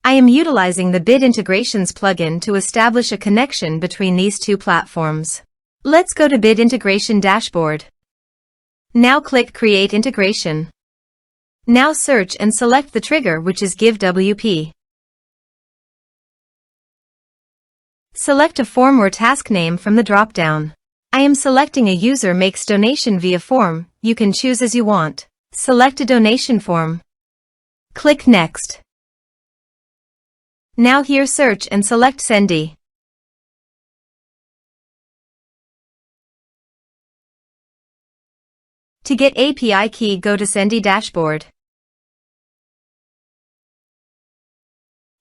I am utilizing the Bid Integrations plugin to establish a connection between these two platforms. Let's go to Bid Integration Dashboard. Now click Create Integration. Now search and select the trigger, which is GiveWP. Select a form or task name from the drop-down. I am selecting a user makes donation via form. You can choose as you want. Select a donation form. Click Next. Now here search and select Sendy. To get API key, go to Sendy Dashboard.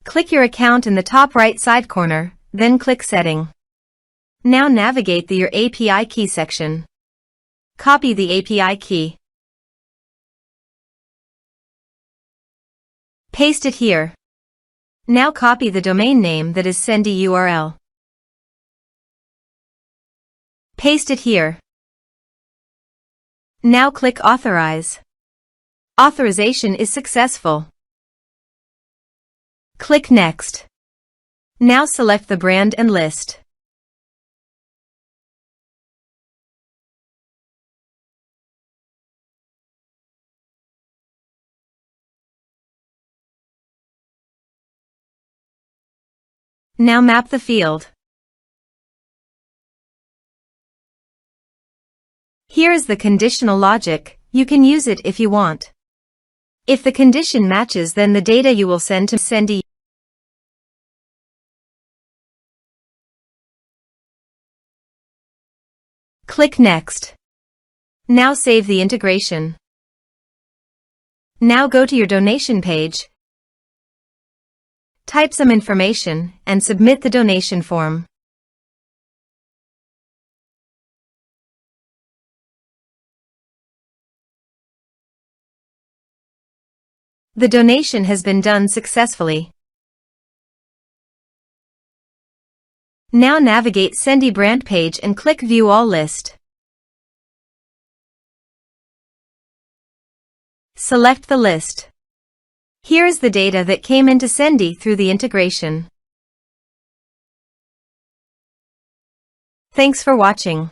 Click your account in the top right side corner, then click Setting. Now navigate to your API key section. Copy the API key. Paste it here. Now copy the domain name, that is Sendy URL. Paste it here. Now click Authorize. Authorization is successful. Click Next. Now select the brand and list. Now map the field. Here is the conditional logic. You can use it if you want. If the condition matches, then the data you will send to Sendy. Click Next. Now save the integration. Now go to your donation page. Type some information and submit the donation form. The donation has been done successfully. Now navigate Sendy brand page and click View All List. Select the list. Here is the data that came into Sendy through the integration. Thanks for watching.